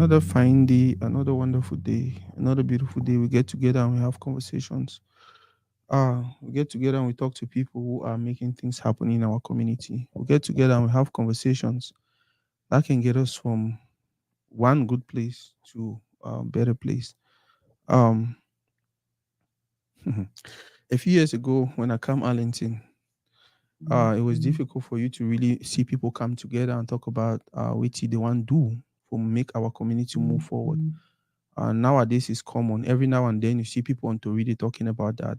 Another fine day, another wonderful day, another beautiful day. We get together and we have conversations. We get together and we talk to people who are making things happen in our community. We get together and we have conversations that can get us from one good place to a better place. Um, a few years ago, when I came Arlington, it was difficult for you to really see people come together and talk about what they want to do for make our community move forward. Nowadays it's common. Every now and then you see people on to really talking about that.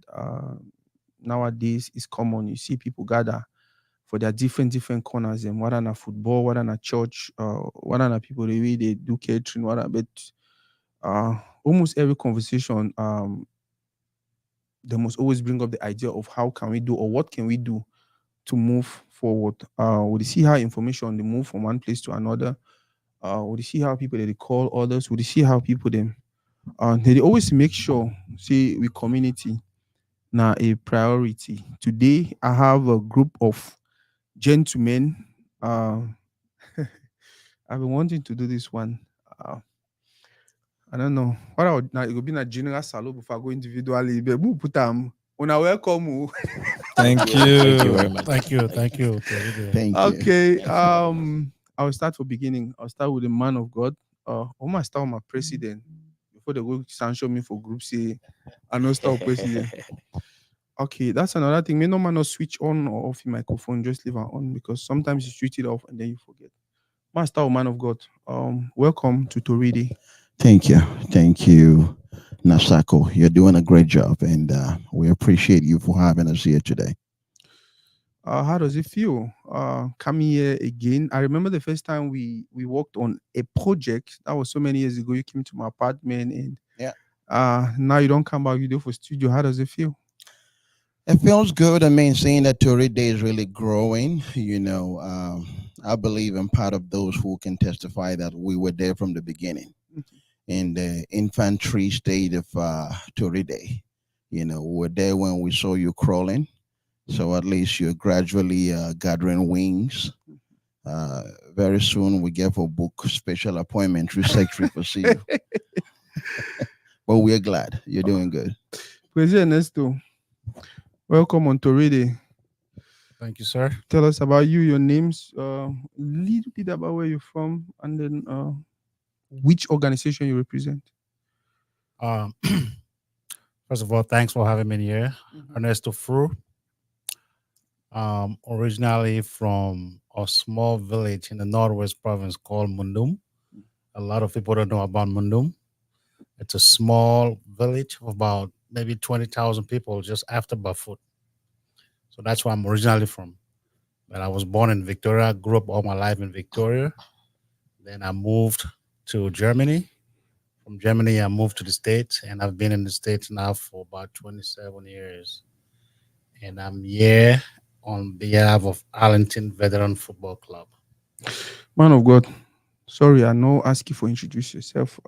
Nowadays it's common. You see people gather for their different corners and whether na football, whether na church, whether na people the way they do catering, whether but uh almost every conversation they must always bring up the idea of how can we do or what can we do to move forward. We see how information they move from one place to another. We see how people they call others. We see how people them they dey always make sure say we community na a priority. Today I have a group of gentlemen. Uh, I've been wanting to do this one. Uh, I don't know. What I would now it will be a general salute before I go individually. But who put them? Una welcome. Oh. Thank Thank you you. very much. Thank you, Toride. Thank you. Okay. I'll start from beginning. I'll start with the man of God. I might start with my president before they go sanction me for group C. I know start with president. Okay, that's another thing. May no man not switch on or off your microphone, just leave it on because sometimes you switch it off and then you forget. Master man of God, welcome to Toridi. Thank you. Thank you, Nasako. You're doing a great job, and we appreciate you for having us here today. How does it feel? Coming here again. I remember the first time we worked on a project that was so many years ago. You came to my apartment and Yeah. now you don't come back. You do for studio. How does it feel? It feels good. I mean, seeing that Toride is really growing, I believe I'm part of those who can testify that we were there from the beginning in the infantry state of Toride. We were there when we saw you crawling. So at least you're gradually gathering wings. Very soon we get for book special appointment through secretary for see you. But we're glad you're doing good. President Ernesto, welcome on Toridi. Thank you, sir. Tell us about you, your names, little bit about where you're from, and then which organization you represent. Um, First of all, thanks for having me here. Ernesto Fru, originally from a small village in the northwest province called Mundum. A lot of people don't know about Mundum. It's a small village of about maybe 20,000 people just after Bafut. So that's where I'm originally from. But I was born in Victoria, grew up all my life in Victoria. Then I moved to Germany. From Germany, I moved to the States, and I've been in the States now for about 27 years. And I'm here on behalf of Arlington Veteran Football Club. Man of God, sorry, I know ask you for introduce yourself.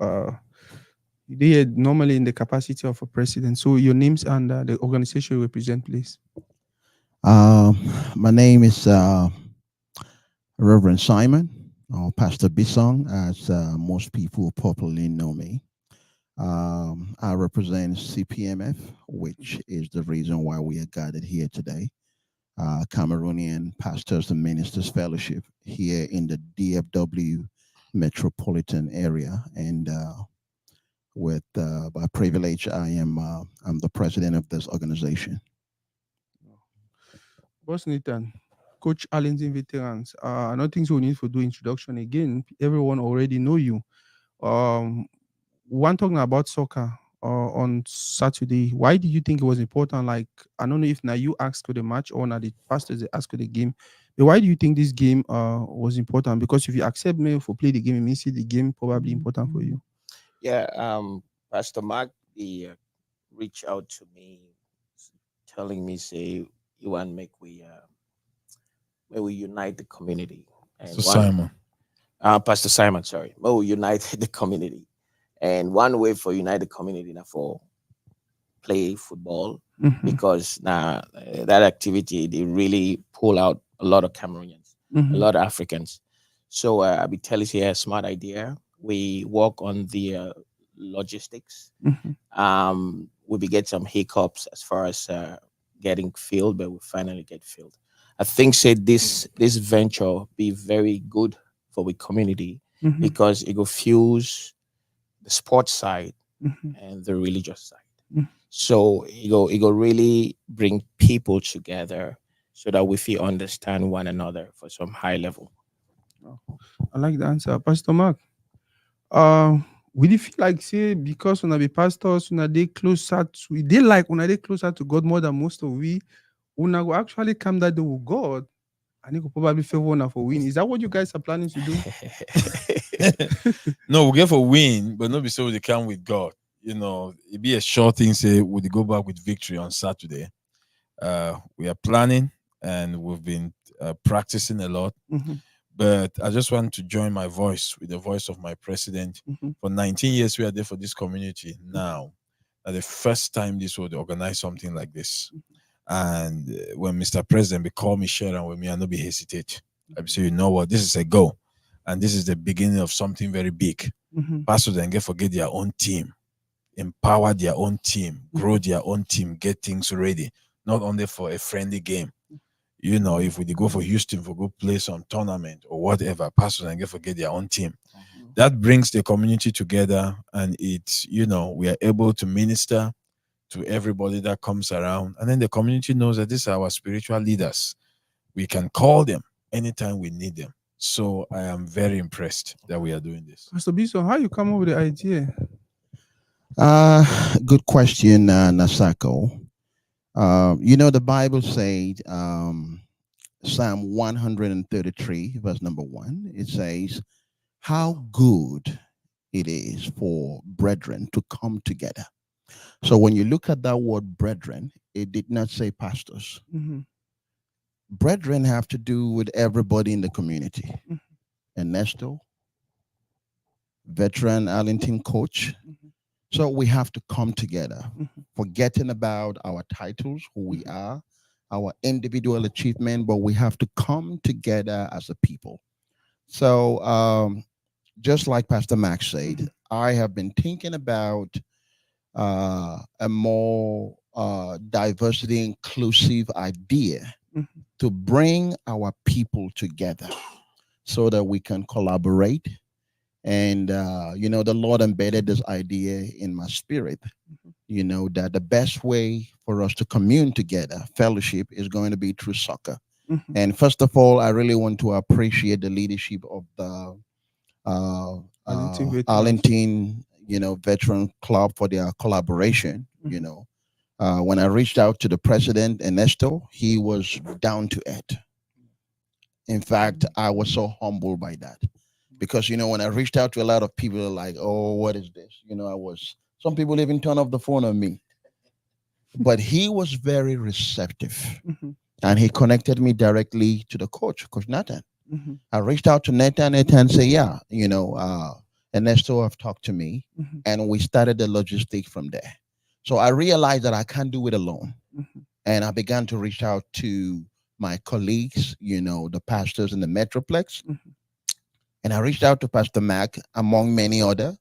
You did normally in the capacity of a president. So your names and the organization you represent, please. My name is Reverend Simon or Pastor Bisong, as most people popularly know me. I represent CPMF, which is the reason why we are gathered here today. Cameroonian Pastors and Ministers Fellowship here in the DFW metropolitan area, and with by privilege, I'm the president of this organization. Boss Nathan, Coach Arlington Veterans. I don't think so. We need to do introduction again. Everyone already know you. Um, One talking about soccer on Saturday. Why do you think it was important? Like, I don't know if now you asked for the match or now the pastors they asked for the game. But why do you think this game was important? Because if you accept me for play the game, it means the game probably important for you. Yeah, Pastor Mark, he reached out to me, telling me, say, you want to make may we unite the community. And So Simon. Pastor Simon, sorry, may we unite the community. And one way for unite the community now for play football, Mhm, because now that activity they really pull out a lot of Cameroonians, a mhm, lot of Africans. So I be telling you a smart idea. we work on the logistics. Mhm. We be get some hiccups as far as getting filled, but we finally get filled. I think said this venture be very good for the community Mhm. because it will fuse the sports side Mhm. and the religious side. Mhm. So it go really bring people together so that we feel understand one another for some high level. Oh, I like the answer, Pastor Mark. Uh, will you feel like say because una be pastors, una dey closer to they like una dey closer to God more than most of we, una go actually come that day with God and he could probably favor una for win. Is that what you guys are planning to do? No, we get for win, but not be so they come with God. You know, it be a short thing. Say, would they go back with victory on Saturday? We are planning and we've been practicing a lot. Mhm. But I just want to join my voice with the voice of my president. Mhm. For 19 years, we are there for this community. Now, the first time this would organize something like this. And when Mr. President be call me, share and with me, I not be hesitate. I be say, you know what, this is a go. And this is the beginning of something very big. Mhm. Pastor then get forget their own team, empower their own team, grow their own team, get things ready, not only for a friendly game. You know, if we go for Houston for go play some tournament or whatever, Pastor and get forget their own team. That brings the community together, and it's, you know, we are able to minister to everybody that comes around, and then the community knows that these are our spiritual leaders. We can call them anytime we need them. So I am very impressed that we are doing this. Pastor Bison, how you come up with the idea? Good question, Nasako. You know, the Bible said, Psalm 133, verse number 1, it says, how good it is for brethren to come together. So when you look at that word brethren, it did not say pastors. Mhm. Brethren have to do with everybody in the community. Mhm. Ernesto, veteran Arlington coach. Mhm. So we have to come together, Mhm. forgetting about our titles, who we Mhm. are, our individual achievement, but we have to come together as a people. So just like Pastor Max said, Mhm. I have been thinking about a more diversity inclusive idea Mhm. to bring our people together so that we can collaborate. And, you know, the Lord embedded this idea in my spirit, you know, that the best way for us to commune together, fellowship, is going to be through soccer. Mhm. And first of all, I really want to appreciate the leadership of the Arlington veterans. Arlington, you know, veteran club for their collaboration. You Mhm. know, when I reached out to the president Ernesto, he was down to earth. In fact, I was so humbled by that because you know when I reached out to a lot of people, like, "Oh, what is this?" You know, I was some people even turn off the phone on me, but he was very receptive, Mhm. and he connected me directly to the coach, Coach Nathan. Mhm. I reached out to Nathan. Nathan said, "Yeah, you know, Ernesto have talked to me, Mhm. and we started the logistics from there." So I realized that I can't do it alone, Mhm. and I began to reach out to my colleagues, you know, the pastors in the Metroplex, Mhm. and I reached out to Pastor Mac among many other,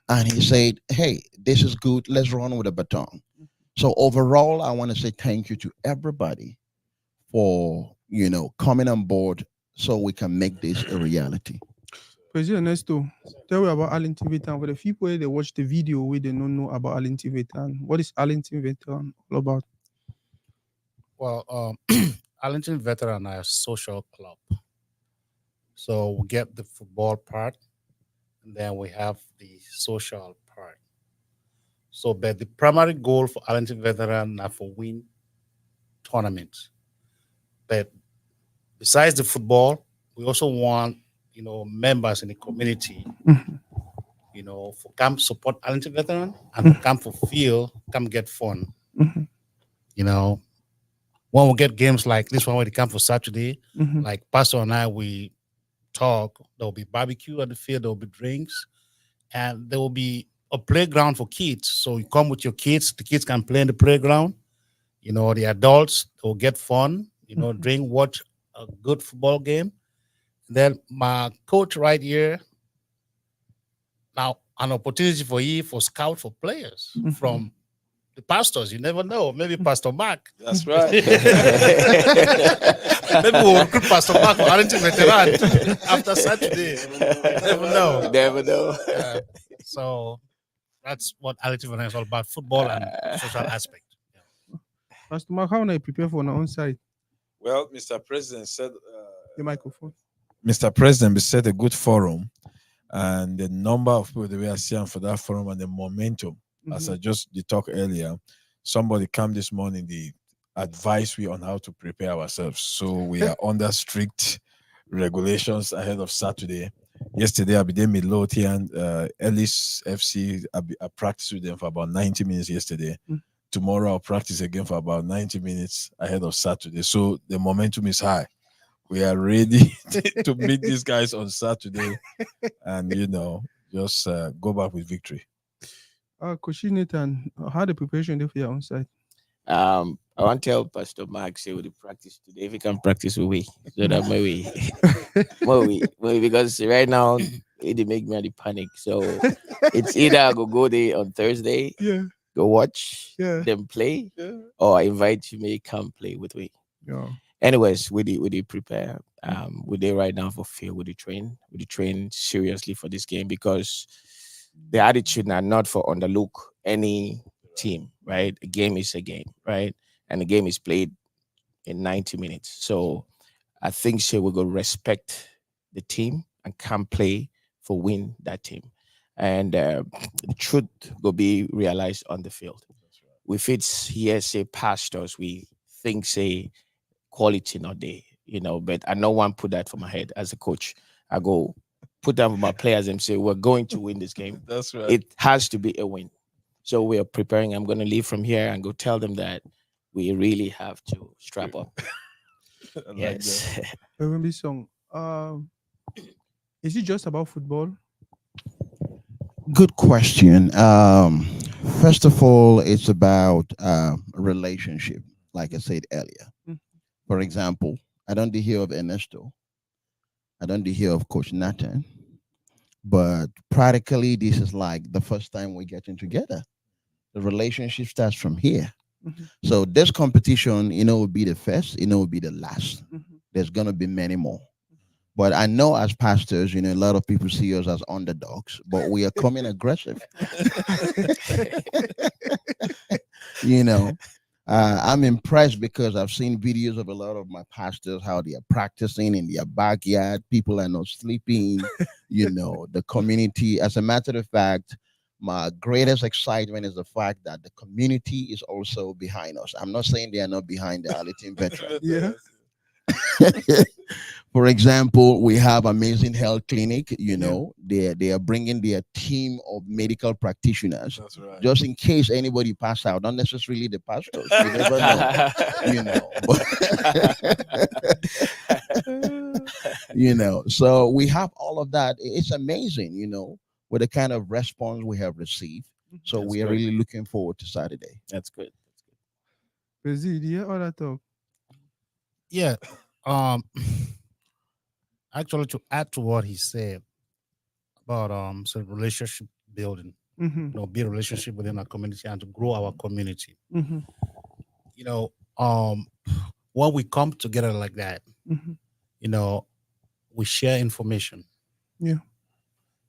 and he said, "Hey, this is good. Let's run with the baton." So overall, I want to say thank you to everybody for coming on board so we can make this a reality. President Ernesto, tell me about Arlington Veteran. For the people where they watch the video where they don't know about Arlington Veteran, what is Arlington Veteran all about? Well, Arlington Veteran are a social club. So we get the football part, and then we have the social part. So, but the primary goal for Arlington Veteran are for win tournaments. But besides the football, we also want members in the community, Mhm. for come support Arlington Veteran and for come for feel, come get fun. Mhm. You know, when we get games like this one where they come for Saturday, Mhm. like Pastor and I, we talk. There will be barbecue at the field. There will be drinks, and there will be a playground for kids. So you come with your kids. The kids can play in the playground. The adults will get fun. Drink, watch a good football game. Then my coach right here, Now, an opportunity for you for scout for players from the pastors. You never know. Maybe Pastor Mark. That's right. Maybe we'll recruit Pastor Mark for Arlington Veteran after Saturday. You never know. You never know. So that's what Arlington Veteran is all about: football and social aspect. Pastor Mark, how do I prepare for an on-site? Well, Mr. President said. The microphone. Mr. President, we set a good forum, and the number of people that we are seeing for that forum and the momentum. As I just did talk earlier, somebody came this morning, the advice we on how to prepare ourselves. So we are under strict regulations ahead of Saturday. Yesterday, I began Midlothian, Ellis FC. I practiced with them for about 90 minutes yesterday. Tomorrow, I'll practice again for about 90 minutes ahead of Saturday. So the momentum is high. We are ready to meet these guys on Saturday and, just go back with victory. Coach Nathan, how the preparation there for your on-site? I want to tell Pastor Mark, say, with the practice today, if he can practice with me, so that maybe, because right now, it make me panic. So it's either I go there on Thursday, go watch them play, or I invite you, may come play with me. Yeah. Anyways, we prepare. We're there right now for field. We train seriously for this game because the attitude are not for underlook any team, right? A game is a game, right? And the game is played in 90 minutes. So I think we're going to respect the team and can play for win that team. And the truth will be realized on the field. If it's here, say pastors, we think say quality not there, but I no one put that for my head as a coach. I go put down for my players and say, we're going to win this game. That's right. It has to be a win. So we are preparing. I'm going to leave from here and go tell them that we really have to strap up. Yes. Remember song. Is it just about football? Good question. First of all, it's about relationship, like I said earlier. For example, I don't hear of Ernesto. I don't hear of Coach Nathan. But practically, this is like the first time we're getting together. The relationship starts from here. So this competition, will be the first, will be the last. There's going to be many more. But I know as pastors, a lot of people see us as underdogs, but we are coming aggressive. I'm impressed because I've seen videos of a lot of my pastors, how they are practicing in their backyard. People are not sleeping, the community. As a matter of fact, my greatest excitement is the fact that the community is also behind us. I'm not saying they are not behind the Arlington Veteran. Yeah. For example, we have Amazing Health Clinic. They are bringing their team of medical practitioners. That's right. Just in case anybody pass out, not necessarily the pastors. You never know. So we have all of that. It's amazing, with the kind of response we have received. So we are really looking forward to Saturday. That's good. Brazil, do you hear all that talk? Yeah. Actually, to add to what he said about relationship building, build relationship within our community and to grow our community. When we come together like that, we share information. Yeah.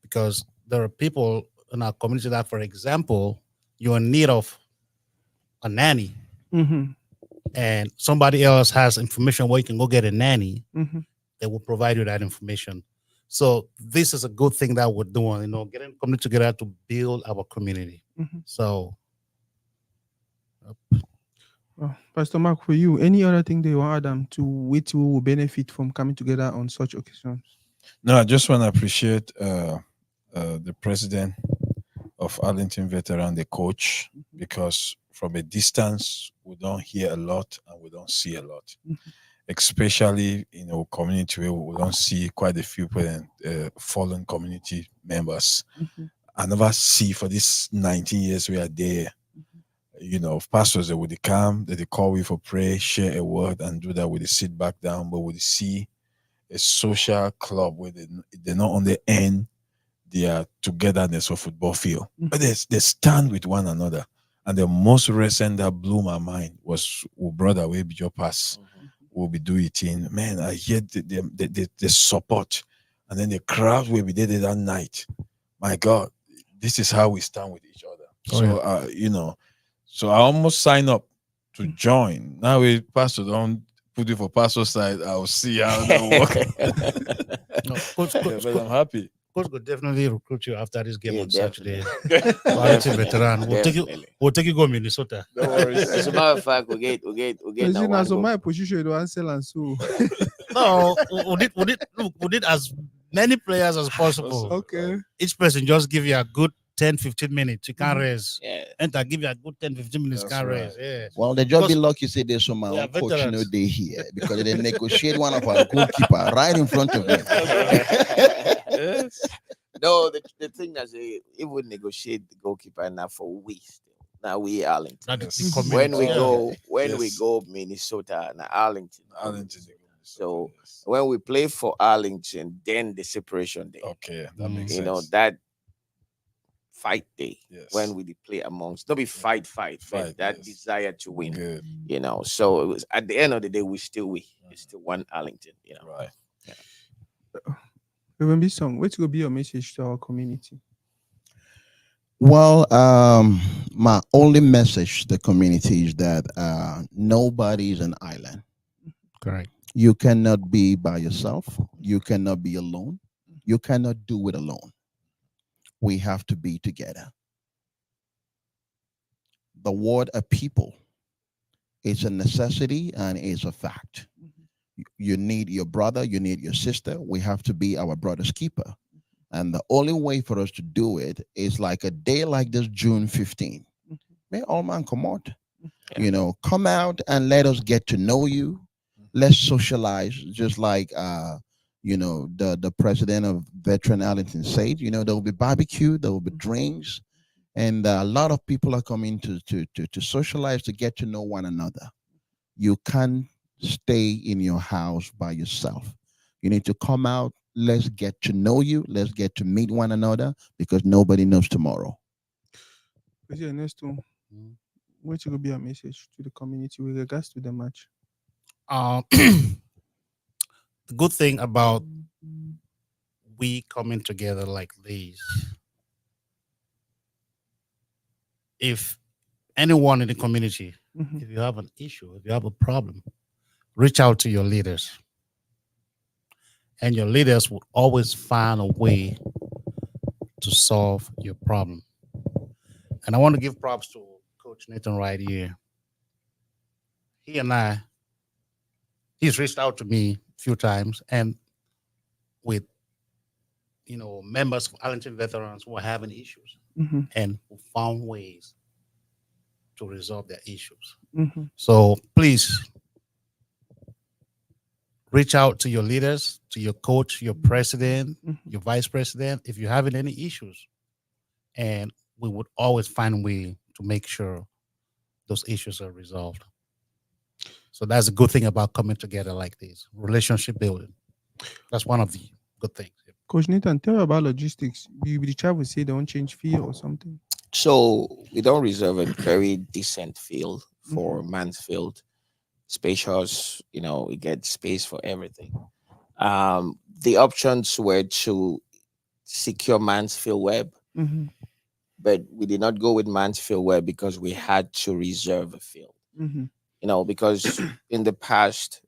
Because there are people in our community that, for example, you're in need of a nanny. And somebody else has information where you can go get a nanny, they will provide you that information. So this is a good thing that we're doing, getting coming together to build our community. So, Pastor Mark, for you, any other thing that you want Adam to which we will benefit from coming together on such occasions? No, I just want to appreciate the president of Arlington Veteran, the coach, because from a distance, we don't hear a lot and we don't see a lot. Especially in our community where we don't see quite a few fallen community members. I never see for these 19 years we are there, pastors that would come, that they call we for prayer, share a word and do that with the sit back down, but we see a social club where they not only earn their togetherness of football field. But they stand with one another. And the most recent that blew my mind was brother we be your pass. Will be doing it in. Man, I hear the support. And then the crowd will be there that night. My God, this is how we stand with each other. So I almost sign up to join. Now we pastor don't put it for pastor side. I'll see how that work. No, coach, But I'm happy. Coach could definitely recruit you after this game on definitely. Saturday. Quality veteran. We'll take you go Minnesota. No worries. As a matter of fact, we get So my position to answer and so. No, we did as many players as possible. Okay. Each person just give you a good 10-15 minutes. You can't raise. Yeah. Enter, give you a good 10-15 minutes. That's Can't right. raise. Yeah. Well, they just be Because- lucky say there's some Yeah, coach veterans. they here because they negotiate one of our goalkeeper right in front of them. Yes. No, the thing that's it would negotiate the goalkeeper now for we still. Now we Arlington. That is the Yes. community. When we Yes. go Minnesota and Arlington. Arlington. So when we play for Arlington, then the separation day. Okay, that makes You sense. know, that fight day Yes. when we play amongst don't be fight, but Fight, that yes. desire to win. Good. You know, so it was at the end of the day, we still win. It's still one Arlington, you know. Right. Remember song. What will be your message to our community? Well, my only message to the community is that nobody is an island. Correct. You cannot be by yourself. You cannot be alone. You cannot do it alone. We have to be together. The word a people is a necessity and is a fact. You need your brother, you need your sister. We have to be our brother's keeper. And the only way for us to do it is like a day like this, June 15. May all man come out. Yeah. Come out and let us get to know you. Let's socialize, just like the president of Veteran Arlington said. There will be barbecue, there will be drinks, and a lot of people are coming to socialize, to get to know one another. You can't stay in your house by yourself. You need to come out. Let's get to know you. Let's get to meet one another because nobody knows tomorrow. What's your next one? What will be a message to the community with regards to the match? The good thing about we coming together like this, if anyone in the community, Mhm. if you have an issue, if you have a problem, reach out to your leaders. And your leaders will always find a way to solve your problem. And I want to give props to Coach Nathan right here. He's reached out to me a few times, and with members of Arlington veterans who are having issues, Mhm. and who found ways to resolve their issues. Mhm. So please reach out to your leaders, to your coach, your president, Mhm. your vice president, if you're having any issues. And we would always find a way to make sure those issues are resolved. So that's a good thing about coming together like this, relationship building. That's one of the good things. Coach Nathan, tell me about logistics. You the child will say they won't change fee or something. So we don't reserve a very decent field for Mansfield. Spacious, we get space for everything. The options were to secure Mansfield Web, Mhm. but we did not go with Mansfield Web because we had to reserve a field. Mhm. Because in the past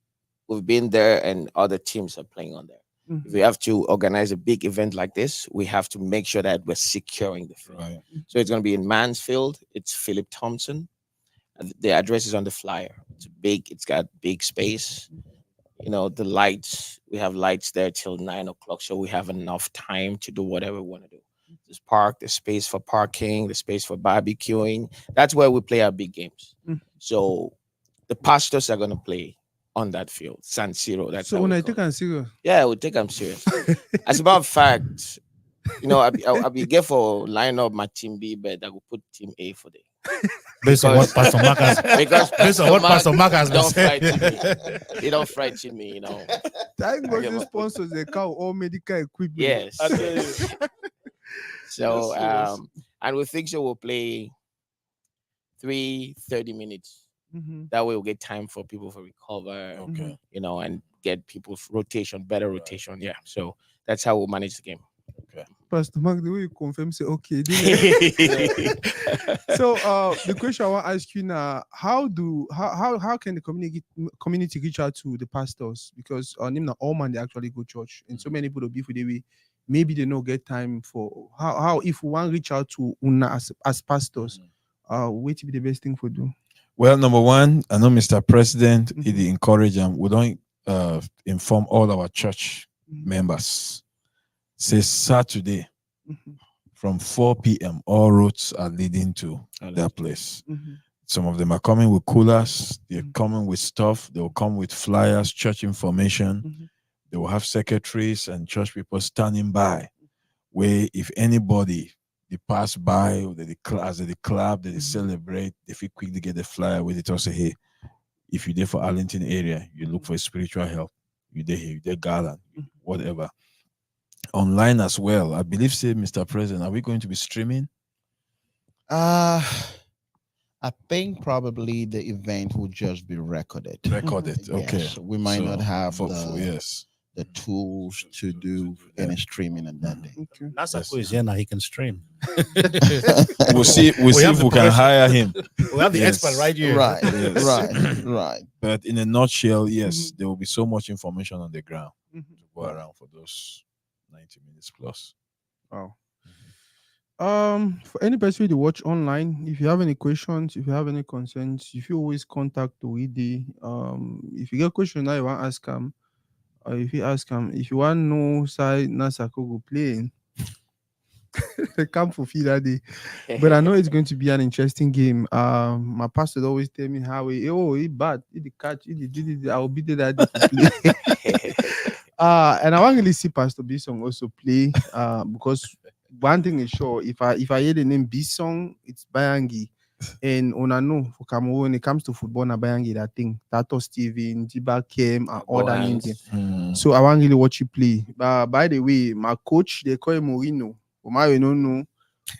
we've been there and other teams are playing on there. Mhm. If we have to organize a big event like this, we have to make sure that we're securing the field. Right. So it's going to be in Mansfield. It's Philip Thompson. The address is on the flyer. It's big. It's got big space. The lights. We have lights there till 9 o'clock, so we have enough time to do whatever we want to do. There's the space for parking, the space for barbecuing. That's where we play our big games. Mm. So the pastors are going to play on that field, San Siro. That's So how when we I call take it. I'm serious. Yeah, we take them serious. As a matter of fact, I'll be get for line up my team B, but I will put team A for the Based on what Pastor Mark has because based on what Pastor Mark has been don't frighten me. saying. They don't frighten me. Thank God Okay, the but- sponsors they call all medical equipment. Yes. So Yes. and we think so we'll play 30 minutes. Mm-hmm. That way we'll get time for people to recover, Okay. you know, and get people's rotation, better rotation. Yeah. So that's how we'll manage the game. Pastor Mark, the way you confirm, say okay. So the question I want to ask you now, how can the community reach out to the pastors? Because all man they actually go church, and so many people will be for the way maybe they don't get time for how if we want to reach out to una as pastors, what to be the best thing for do? Well, number one, I know Mr. President, Mhm. he encourage them. We don't inform all our church Mhm. members. Say Saturday Mhm. from 4 p.m. all roads are leading to that place. Mhm. Some of them are coming with coolers, they're Mhm. coming with stuff, they will come with flyers, church information. Mhm. They will have secretaries and church people standing by, where if anybody they pass by or they class, they clap, they Mhm. celebrate, if you quickly get the flyer with it, also hey, if you're there for Arlington area, you look for spiritual help, you there here, you there Garland, whatever. Online as well. I believe, say, Mr. President, are we going to be streaming? I think probably the event will just be recorded. Recorded. Okay. Yes, we might not have for the yes. the tools to do any streaming on that day. Okay. Nasako is here now. He can stream. We'll see. We'll see have if the we can professional- hire him. We have the Yes. expert right here. Right, Yes. right. But in a nutshell, yes, there will be so much information on the ground Mhm. to go around for those 90 minutes plus. Wow. For any person to watch online, if you have any questions, if you have any concerns, if you always contact Oide. If you get question now you want to ask him, or if you ask him, if you want to know side Nasako go playing, come for feel that day. But I know it's going to be an interesting game. My pastor always tell me how he bad, he the catch, he did. I will be there that day for play. And I want to really see Pastor B Song also play. Because one thing is sure, if I hear the name B Song, it's Bayangi. And know for Cameroon, when it comes to football, na Bayangi that thing. Tato Steven, Jiba Kem, and other names. So I want really watch you play. But by the way, my coach they call him Mourinho. For my you don't know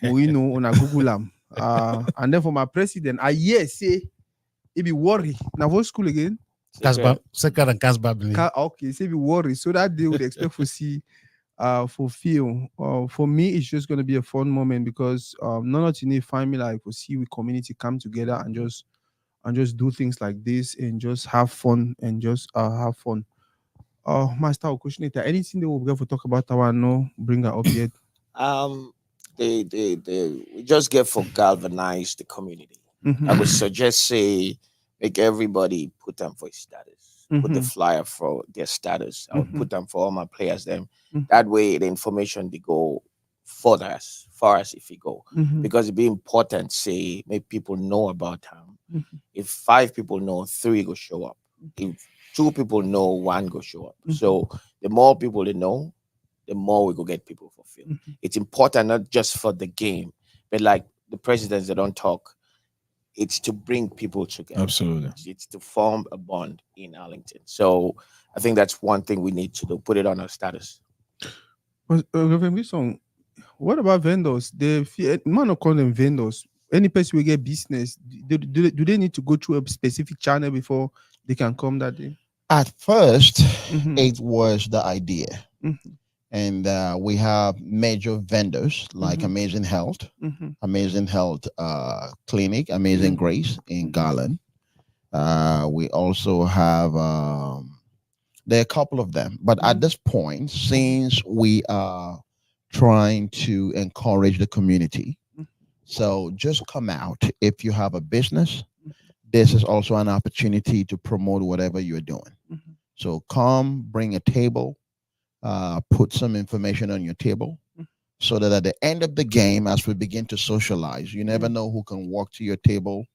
Mourinho on a Google am. And then for my president, I say he be worry. Now what school again? Second and Casbah. Okay, say be worry. So that they would expect to see for Phil. For me, it's just gonna be a fun moment because not only find me like we see we community come together and just do things like this and just have fun and just have fun. Master question anything they will get to talk about our no bring her up yet. They we just get for galvanize the community. I would suggest say make everybody put them for his status. Put the flyer for their status. I would put them for all my players. Them that way the information they go further as far as if you go because it'd be important. Say make people know about them. If 5 people know, 3 go show up. If 2 people know, 1 go show up. So the more people they know, the more we go get people fulfilled. It's important not just for the game, but like the presidents that don't talk. It's to bring people together. Absolutely. It's to form a bond in Arlington. So I think that's one thing we need to do. Put it on our status. Reverend Wilson, what about vendors? Man not call them vendors. Any person we get business, do they need to go through a specific channel before they can come that day? At first, it was the idea. And we have major vendors like Amazing Health, Amazing Health Clinic, Amazing Grace in Garland. We also have, there are a couple of them. But at this point, since we are trying to encourage the community, so just come out. If you have a business, this is also an opportunity to promote whatever you're doing. So come, bring a table. Put some information on your table so that at the end of the game, as we begin to socialize, you never know who can walk to your table.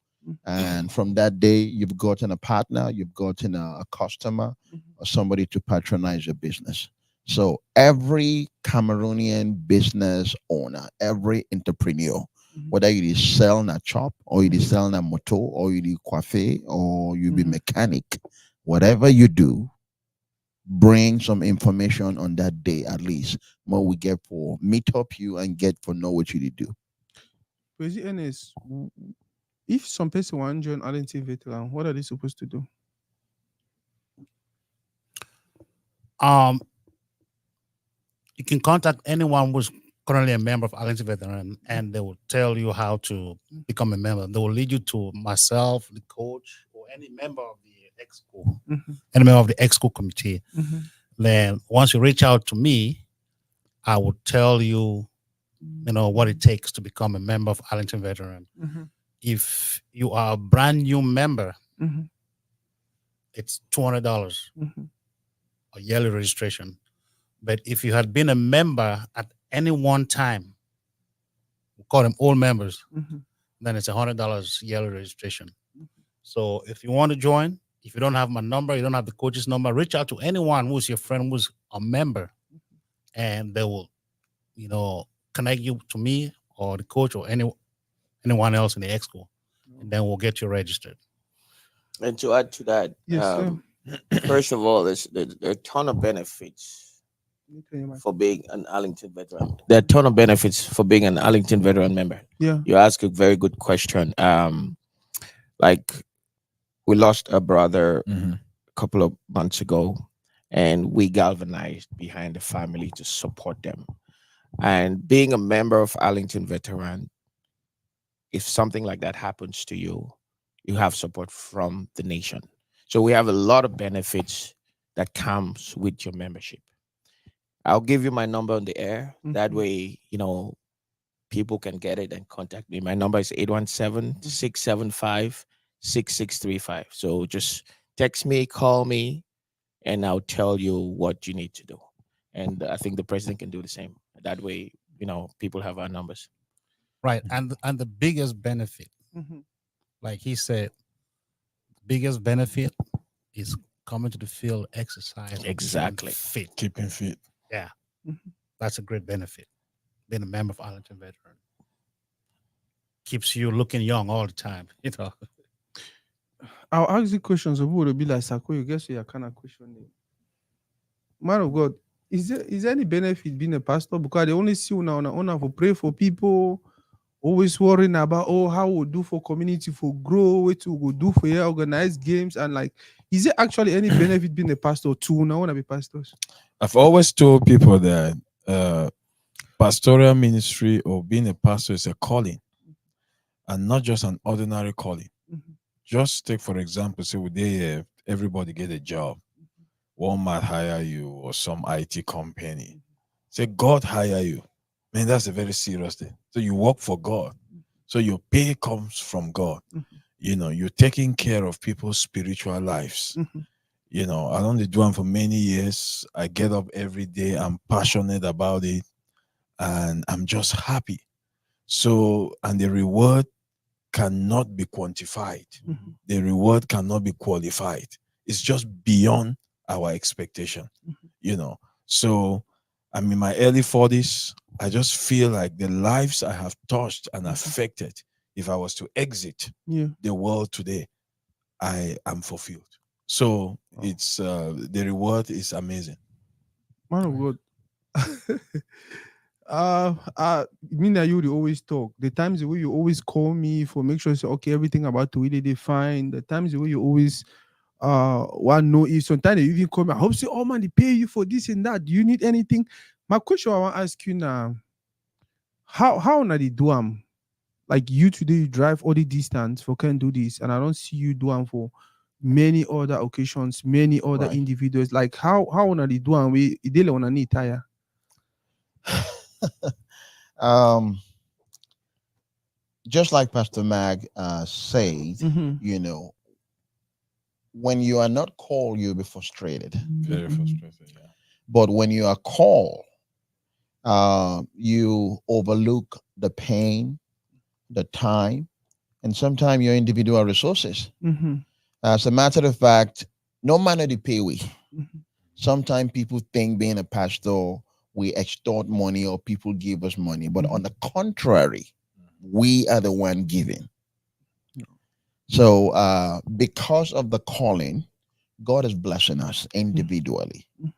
And from that day, you've gotten a partner, you've gotten a customer or somebody to patronize your business. So every Cameroonian business owner, every entrepreneur, whether you is selling a shop or you is selling a motor or you do coiffé or you be mechanic, whatever you do, bring some information on that day at least. More we get for meet up you and get for know what you do. Crazy Ernest, if some person want to join Arlington Veteran, what are they supposed to do? You can contact anyone who's currently a member of Arlington Veteran, and they will tell you how to become a member. They will lead you to myself, the coach, or any member of the exco, any member of the exco committee. Then once you reach out to me, I will tell you, what it takes to become a member of Arlington Veteran. If you are a brand new member, it's $200 a yearly registration. But if you had been a member at any one time, we call them all members, then it's $100 yearly registration. So if you want to join, if you don't have my number, you don't have the coach's number, reach out to anyone who's your friend who's a member, and they will, connect you to me or the coach or anyone else in the exco, and then we'll get you registered. And to add to that, Yes, sir. first of all, there are a ton of benefits for being an Arlington veteran. There are a ton of benefits for being an Arlington veteran member. Yeah. You ask a very good question. Like we lost a brother a couple of months ago, and we galvanized behind the family to support them. And being a member of Arlington Veteran, if something like that happens to you, you have support from the nation. So we have a lot of benefits that comes with your membership. I'll give you my number on the air. That way, people can get it and contact me. My number is 817-675-6635. So just text me, call me, and I'll tell you what you need to do. And I think the president can do the same. That way, people have our numbers. Right. And the biggest benefit, like he said, biggest benefit is coming to the field, exercise, Exactly. fit. Keeping fit. Yeah. That's a great benefit. Being a member of Arlington Veteran keeps you looking young all the time. I'll ask you questions of who will be like Sako. You guess your kind of question. Man of God, is there any benefit being a pastor? Because they only see you now for pray for people, always worrying about how we do for community for grow, what to go do for organize games, and like, is there actually any benefit being a pastor too? Now want to be pastors. I've always told people that pastoral ministry or being a pastor is a calling, and not just an ordinary calling. Just take, for example, say everybody get a job. Walmart hire you or some IT company. Say God hire you. Man, that's a very serious thing. So you work for God. So your pay comes from God. You're taking care of people's spiritual lives. I don't do them for many years. I get up every day. I'm passionate about it. And I'm just happy. So, and the reward cannot be quantified. The reward cannot be qualified. It's just beyond our expectation, So I'm in my early 40s. I just feel like the lives I have touched and affected, if I was to exit the world today, I am fulfilled. So it's the reward is amazing. Man of God. Me and you always talk. The times the way you always call me for make sure you say, okay, everything about to really define. The times the way you always want to know if sometimes they even come. I hope say, oh man, they pay you for this and that. Do you need anything? My question I want to ask you now, how na they do them? Like you today, you drive all the distance for can do this, and I don't see you do them for many other occasions, many other individuals. Like how na they do them? We they wanna need tire. Just like Pastor Mag said, when you are not called, you'll be frustrated. Very frustrated, yeah. But when you are called, you overlook the pain, the time, and sometimes your individual resources. As a matter of fact, no matter the pay we, sometimes people think being a pastor, we extort money or people give us money. But on the contrary, we are the one giving. So because of the calling, God is blessing us individually. Mm.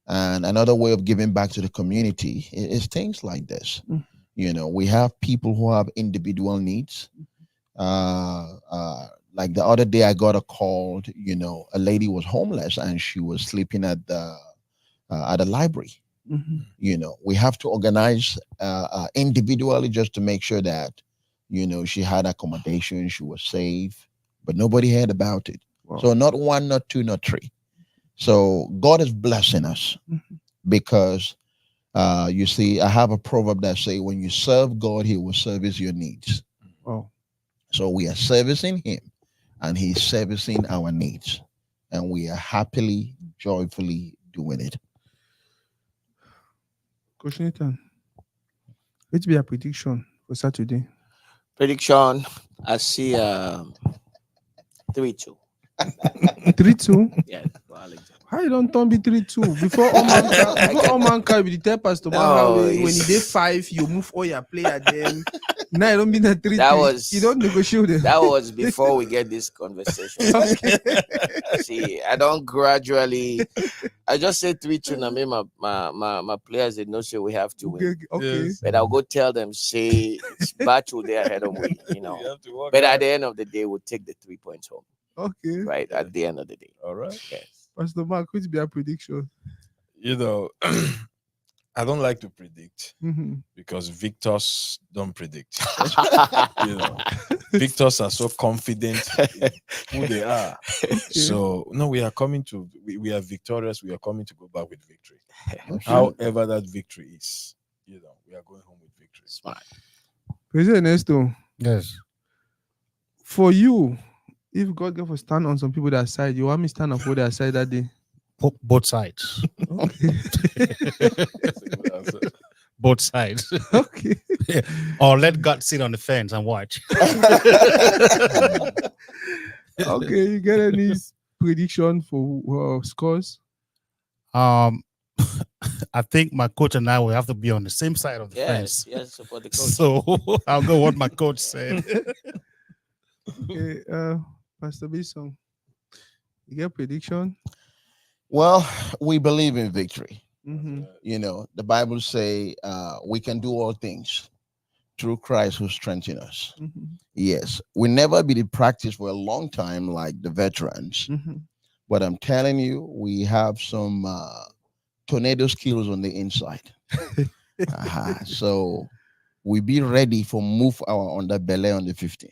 And another way of giving back to the community is things like this. Mm. You know, we have people who have individual needs. Like the other day, I got a call. You know, a lady was homeless and she was sleeping at the library. Mhm. You know, we have to organize individually just to make sure that, you know, she had accommodation, she was safe, but nobody heard about it. Wow. So not one, not two, not three. So God is blessing us Mhm. because you see, I have a proverb that say, when you serve God, He will service your needs. Wow. So we are servicing Him, and He's servicing our needs, and we are happily, joyfully doing it. Coach Nathan, what's be a prediction for Saturday? Prediction. I see 3-2. 3-2. Yeah. for Arlington. How you don't turn be 3-2 before all man can be the tell Pastor about how No, when you it's- day 5 you move all your player then now you don't be that 3-3. That was- you don't negotiate them. That was before we get this conversation. Okay. See, I don't gradually. I just say 3-2. I mean, my players they know say we have to win. Okay. Yes. But I'll go tell them say it's battle there ahead of me. You know. You have to work But at hard. the end of the day, we'll take the 3 points home. Okay. Right at the end of the day. All right. Yes. Pastor Mark, which be a prediction? You know, I don't like to predict Mhm. because victors don't predict. You know, victors are so confident in who they are. So no, we are coming to. We are victorious. We are coming to go back with victory. However that victory is, you know, we are going home with victory. Smart. President Ernesto, Yes. for you, if God gave a stand on some people that side, you want me stand up for their side that day? Both sides. Okay. That's a good answer. Both sides. Okay. Or let God sit on the fence and watch. Okay. You get any prediction for scores? I think my coach and I will have to be on the same side of the Yes. fence. Yes. Support the coach. So I'll go what my coach said. Okay. Pastor Bison, you get prediction? Well, we believe in victory. Mm-hmm. You know, the Bible say we can do all things through Christ who strengthens us. Mm-hmm. Yes, we never be in practice for a long time like the veterans, Mm-hmm. but I'm telling you, we have some tornado skills on the inside. So we be ready for move our underbelly on the 15th.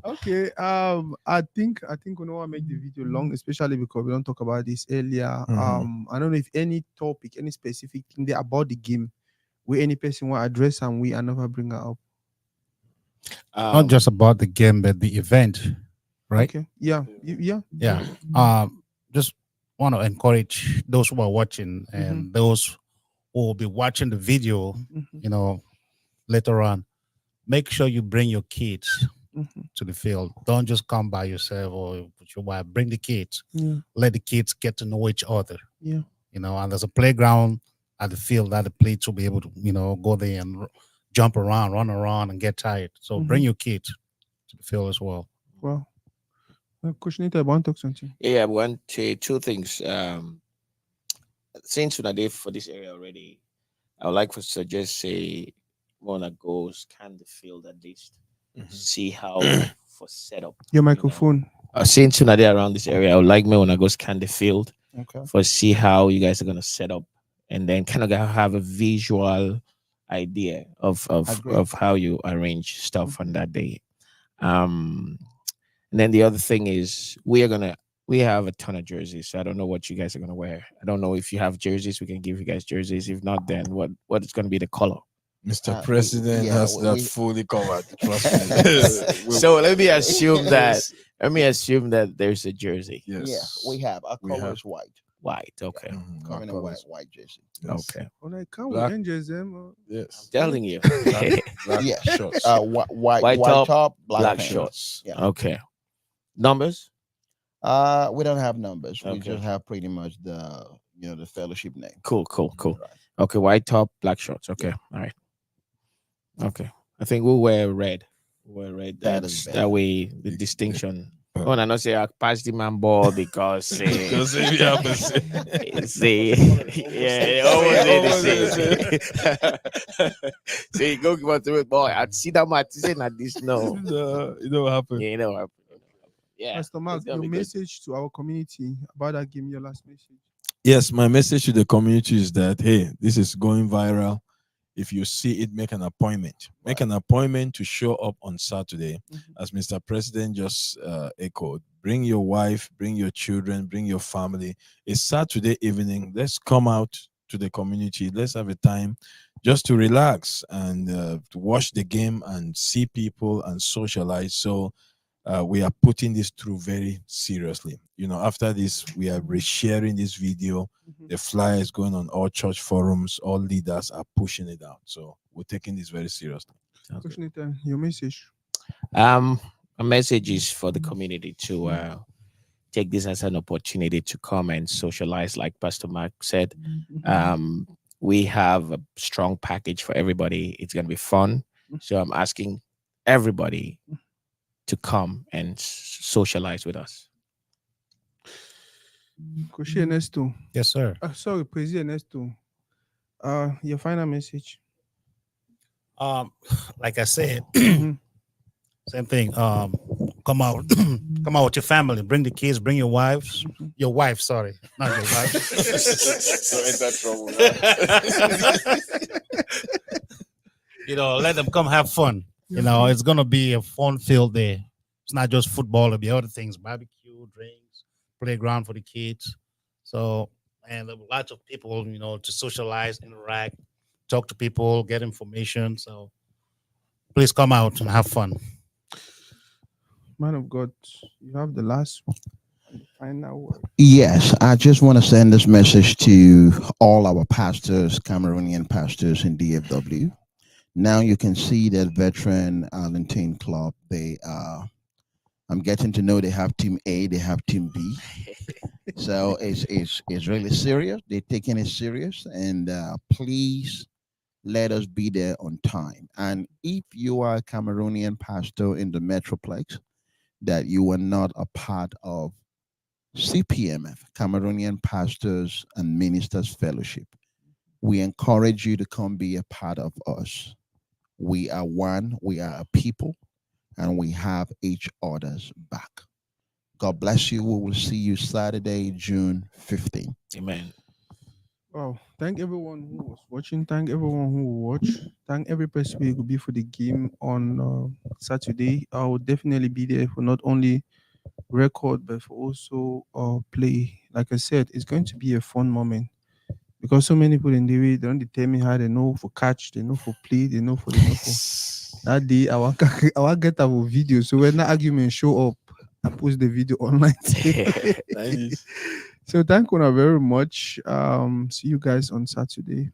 Okay. I think we don't want to make the video long, especially because we don't talk about this earlier. I don't know if any topic, any specific thing there about the game where any person want to address and we never bring her up. Not just about the game, but the event, right? Okay. Yeah. Yeah. Yeah. Just want to encourage those who are watching and those who will be watching the video, Mhm. you know, later on. Make sure you bring your kids Mhm. to the field. Don't just come by yourself or with your wife. Bring the kids. Yeah. Let the kids get to know each other. Yeah. You know, and there's a playground at the field that the plates will be able to, you know, go there and jump around, run around, and get tired. So bring your kids to the field as well. Wow. Coach Nita, I want to talk something. Yeah, I want to say 2 things. Since we're there for this area already, I would like to suggest say one that goes kind the field at least. See how for setup. Your microphone. Since you're not there around this area, I would like me when I go scan the field Okay. for see how you guys are gonna set up and then kind of have a visual idea of Agreed. how you arrange stuff on that day. And then the other thing is we have a ton of jerseys, so I don't know what you guys are gonna wear. I don't know if you have jerseys, we can give you guys jerseys. If not, then what is gonna be the color? Mr. President yeah, has that we- fully covered. Trust me. So let me assume that there's a jersey. Yes. Yeah, we have. Our We color have- is white. White, okay. Mhm. Coming in Our white, colours. white jersey. Yes. Okay. When I come Black. with angels, them. Yes. Telling you. Black Yes. shorts. White top, black black pants. shorts. Yeah. Okay. Numbers? We don't have numbers. We Okay. just have pretty much the fellowship name. Cool. Right. Okay, white top, black shorts. Okay. All right. Okay. I think we'll wear red. We'll wear red. That is That better. way the distinction Oh, I not say I passed the man ball because Because if you have a say yeah, they always say the same. Say go give us to it, boy. I see that much saying at this no. it don't happen. Yeah, you know what? Yeah. Pastor Mark, it's gonna your be good. message to our community about that game, your last message. Yes, my message to the community is that hey, this is going viral. If you see it, make an appointment. Make an appointment to show up on Saturday, as Mr. President just echoed. Bring your wife, bring your children, bring your family. It's Saturday evening. Let's come out to the community. Let's have a time just to relax and to watch the game and see people and socialize. So we are putting this through very seriously. You know, after this, we are resharing this video. The flyer is going on all church forums. All leaders are pushing it out. So we're taking this very seriously. Coach Nathan, your message. A message is for the community to take this as an opportunity to come and socialize, like Pastor Mark said. We have a strong package for everybody. It's going to be fun. So I'm asking everybody to come and socialize with us. Coach Ernesto. Yes, sir. Sorry, President Ernesto. Your final message. Like I said, same thing. Come out, come out with your family. Bring the kids. Bring your wives. Your wife, sorry, not your wife. Don't enter trouble. You know, let them come have fun. You know, it's gonna be a fun-filled day. It's not just football; it'll be other things: barbecue, drinks, playground for the kids. So, and lots of people, you know, to socialize, interact, talk to people, get information. So, please come out and have fun. Man of God, you have the last final word. Yes, I just want to send this message to all our pastors, Cameroonian pastors in DFW. Now you can see that veteran Arlington club. I'm getting to know they have team A, they have team B. So it's really serious. They're taking it serious, and please let us be there on time. And if you are a Cameroonian pastor in the Metroplex, that you are not a part of CPMF, Cameroonian Pastors and Ministers Fellowship, we encourage you to come be a part of us. We are one, we are a people, and we have each other's back. God bless you. We will see you Saturday, June 15th. Amen. Wow. Thank everyone who was watching. Thank everyone who will watch. Thank every person who will be for the game on Saturday. I will definitely be there for not only record, but for also play. Like I said, it's going to be a fun moment. Because so many people in the way, they don't determine how they know for catch, they know for play, they know for that day. I want get our video. So when the argument show up, I post the video online. Nice. So thank you very much. See you guys on Saturday.